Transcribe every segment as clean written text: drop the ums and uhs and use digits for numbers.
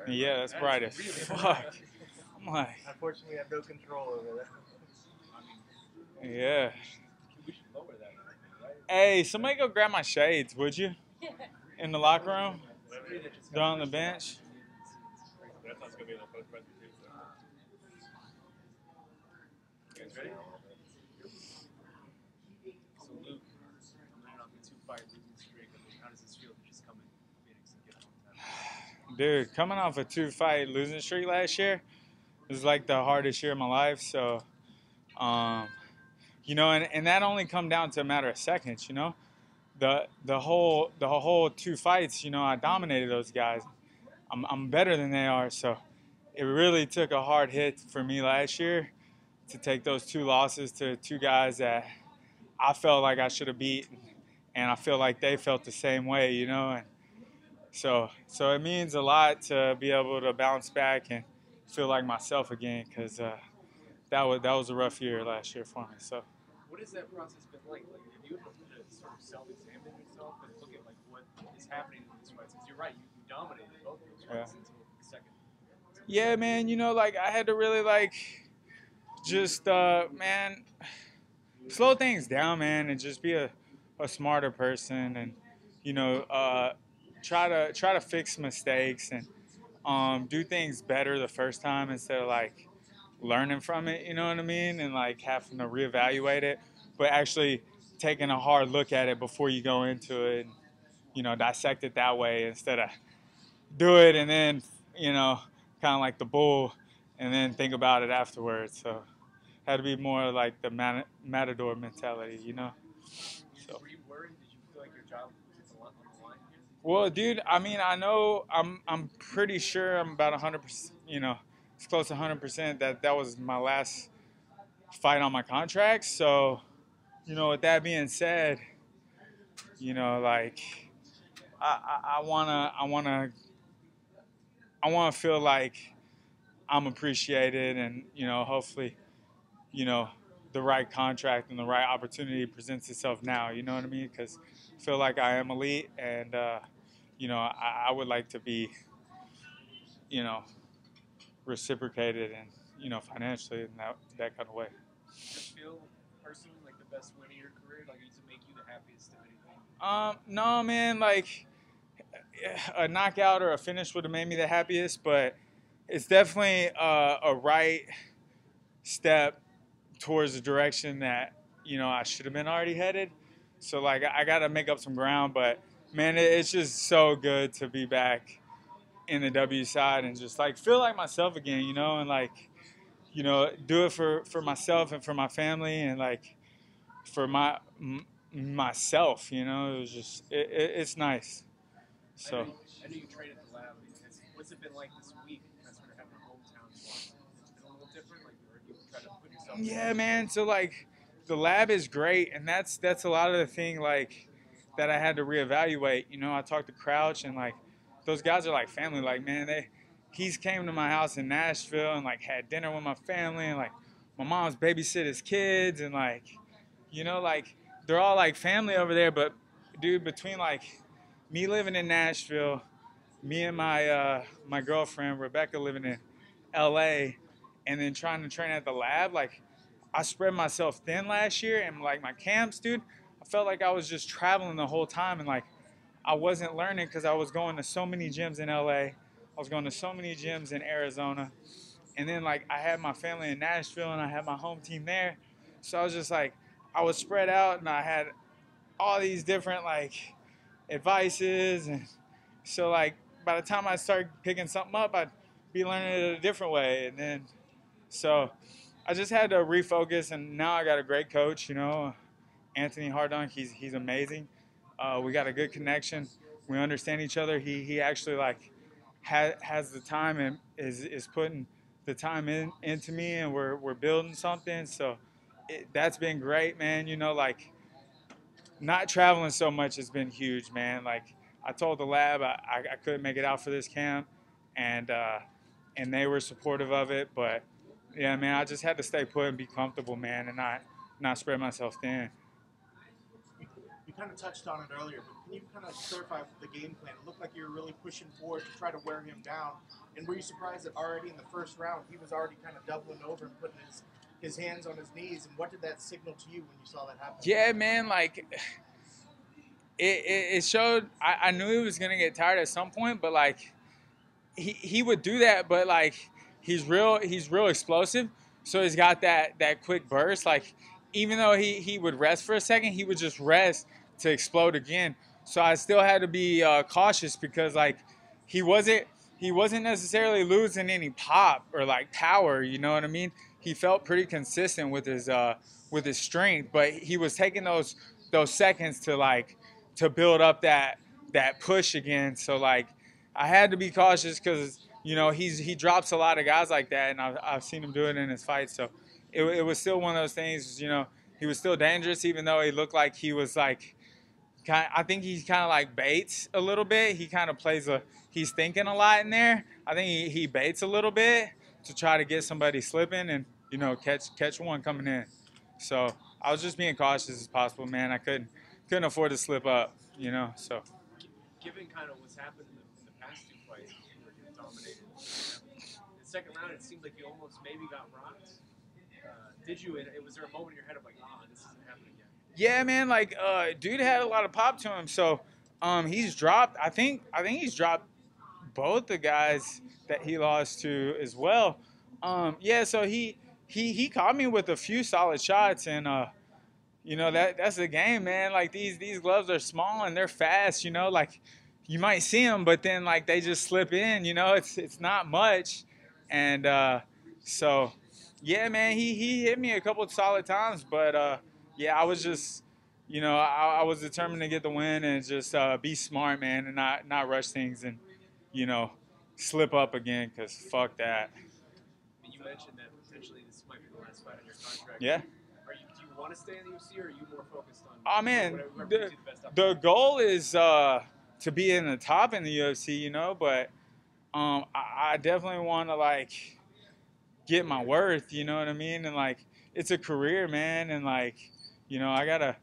Yeah, that's bright as fuck. I'm like, Unfortunately, I have no control over that. yeah. We should lower that, right? Hey, somebody go grab my shades, would you? In the locker room? They're on the bench. That's not going to be enough post presentation. You guys ready? So Luke, coming in off a 2-fight losing streak, how does this feel to just come in Phoenix and get hometown? Dude, coming off a 2-fight losing streak last year was like the hardest year of my life. So, um, and that only come down to a matter of seconds. The whole 2 fights. I dominated those guys. I'm better than they are. So, it really took a hard hit for me last year to take those 2 losses to 2 guys that I felt like I should have beat, and I feel like they felt the same way. And so it means a lot to be able to bounce back and feel like myself again, because that was a rough year last year for me. So what has that process been like? Like, have you ever sort of self-examine yourself and look at like what is happening in these fights? Because you're right, you dominated both of those fights until the second. yeah, man, like I had to really like just man, slow things down, man, and just be a smarter person, and try to fix mistakes, and do things better the first time instead of like learning from it, you know what I mean? And like having to reevaluate it, but actually taking a hard look at it before you go into it, and, dissect it that way instead of do it and then, kind of like the bull and then think about it afterwards. So had to be more like the matador mentality. So. Were you worried? Did you feel like your job was on the line here? Well, dude, I mean, I know I'm pretty sure I'm about 100%, it's close to 100% that was my last fight on my contract. So, with that being said, like I wanna feel like I'm appreciated, and hopefully, you know, the right contract and the right opportunity presents itself now. You know what I mean? Because I feel like I am elite, and I would like to be, you know, reciprocated and financially in that kind of way. Does this feel personally like the best win of your career? Like, does it make you the happiest of anything? No, man, like a knockout or a finish would have made me the happiest, but it's definitely a right step towards the direction that I should have been already headed. So like I got to make up some ground, but man, it's just so good to be back in the W side and just like feel like myself again, and like do it for myself and for my family and like for myself. It was just it's nice. So. I know you train at the lab. What's it been like this week? Sort of having a hometown spot. Has it been a little different? Like, or you try to put yourself? Yeah, man. So like, the lab is great, and that's a lot of the thing like that I had to reevaluate. I talked to Crouch, and like those guys are like family. Like, man, he's came to my house in Nashville and like had dinner with my family, and like my mom's babysit his kids, and like like they're all like family over there. But dude, between like me living in Nashville, me and my girlfriend Rebecca living in L.A., and then trying to train at the lab, like I spread myself thin last year, and like my camps, dude, I felt like I was just traveling the whole time, and like I wasn't learning because I was going to so many gyms in LA. I was going to so many gyms in Arizona, and then like I had my family in Nashville, and I had my home team there. So I was just like I was spread out, and I had all these different like advices, and so like by the time I started picking something up, I'd be learning it a different way, and then so I just had to refocus, and now I got a great coach. Anthony Hardunk. He's amazing. We got a good connection. We understand each other. He actually like has the time and is putting the time into me, and we're building something. So that's been great, man. Like not traveling so much has been huge, man. Like I told the lab I couldn't make it out for this camp, and they were supportive of it. But yeah, man, I just had to stay put and be comfortable, man, and not spread myself thin. You kind of touched on it earlier, but can you kind of clarify the game plan? It looked like you were really pushing forward to try to wear him down. And were you surprised that already in the first round he was already kind of doubling over and putting his hands on his knees? And what did that signal to you when you saw that happen? Yeah, man, like it showed. I knew he was gonna get tired at some point, but like he would do that, but like he's real explosive. So he's got that quick burst. Like even though he would rest for a second, he would just rest to explode again. So I still had to be cautious because like he wasn't he wasn't necessarily losing any pop or like power. You know what I mean? He felt pretty consistent with his strength, but he was taking those seconds to like to build up that push again. So like I had to be cautious because you know he drops a lot of guys like that, and I've seen him do it in his fights. So it was still one of those things. You know, he was still dangerous, even though he looked like he was like. I think he's kind of like baits a little bit. He kind of plays he's thinking a lot in there. I think he baits a little bit to try to get somebody slipping and you know catch one coming in. So I was just being cautious as possible, man. I couldn't afford to slip up, you know. So. Given kind of what's happened in the past two fights, where you dominated. The second round, it seemed like you almost maybe got rocked. Did you? And was there a moment in your head of like, this isn't happening again? Yeah, man. Like, dude had a lot of pop to him. So, he's dropped. I think he's dropped both the guys that he lost to as well. Yeah. So he caught me with a few solid shots, and you know that's the game, man. Like these gloves are small and they're fast. You know, like you might see them, but then like they just slip in. You know, it's not much, and so yeah, man. He hit me a couple of solid times, but yeah, I was just. You know, I was determined to get the win and just be smart, man, and not rush things and, you know, slip up again because fuck that. I mean, you mentioned that potentially this might be the last fight on your contract. Yeah. Do you want to stay in the UFC, or are you more focused on? Oh man, whatever the, gives you the best the goal is to be in the top in the UFC, you know, but I definitely want to like get my worth, you know what I mean, and like it's a career, man, and like you know I gotta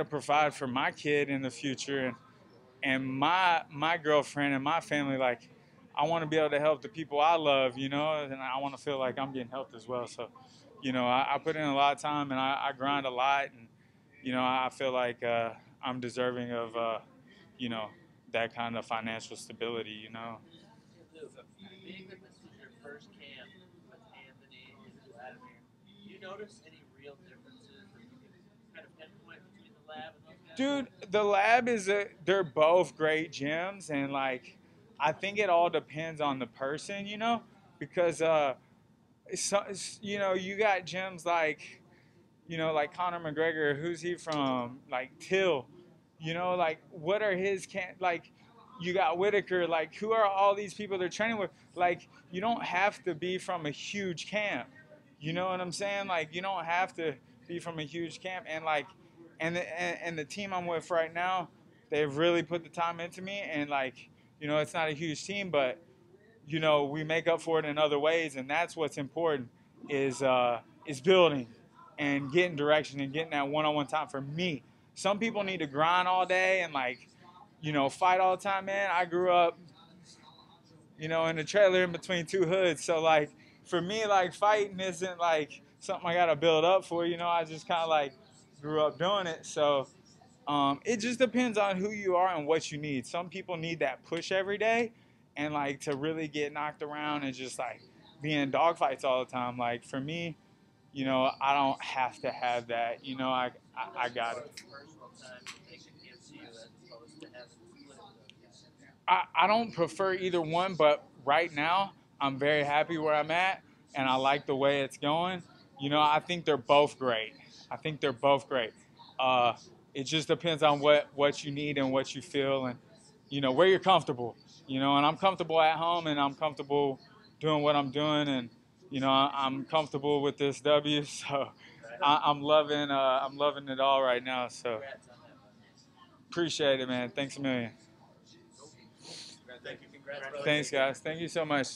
provide for my kid in the future and my girlfriend and my family. Like I want to be able to help the people I love, you know, and I want to feel like I'm getting helped as well. So, you know, I put in a lot of time and I grind a lot, and you know, I feel like I'm deserving of, you know, that kind of financial stability, you know. Being that this is your first camp with Anthony and Vladimir, do you notice any real differences that you can kind of pinpoint between the lab and those guys? Dude, the lab they're both great gyms, and like, I think it all depends on the person, you know, because, so, you know, you got gyms like, you know, like Conor McGregor, who's he from? Like Till, you know, like what are his like? You got Whitaker, like who are all these people they're training with? Like you don't have to be from a huge camp, you know what I'm saying? Like you don't have to be from a huge camp, and like, and the team I'm with right now, they've really put the time into me, and like, you know, it's not a huge team, but you know, we make up for it in other ways, and that's what's important is building and getting direction and getting that one-on-one time for me. Some people need to grind all day and like, you know, fight all the time, man. I grew up, you know, in a trailer in between two hoods, so like for me, like fighting isn't like something I gotta build up for, you know. I just kind of like grew up doing it, so it just depends on who you are and what you need. Some people need that push every day and like to really get knocked around and just like be in dogfights all the time. Like for me, you know, I don't have to have that. You know, I got it. Personal time you think it gives you as opposed to having split with those guys? I don't prefer either one, but right now I'm very happy where I'm at and I like the way it's going. You know, I think they're both great. I think they're both great. Uh, it just depends on what you need and what you feel and, you know, where you're comfortable. You know, and I'm comfortable at home and I'm comfortable doing what I'm doing, and, you know, I'm comfortable with this W. So I'm loving it all right now. So Congrats on that one. appreciate it, man. Thanks a million. Thank you. Congrats, brother. Thanks, guys. Thank you so much.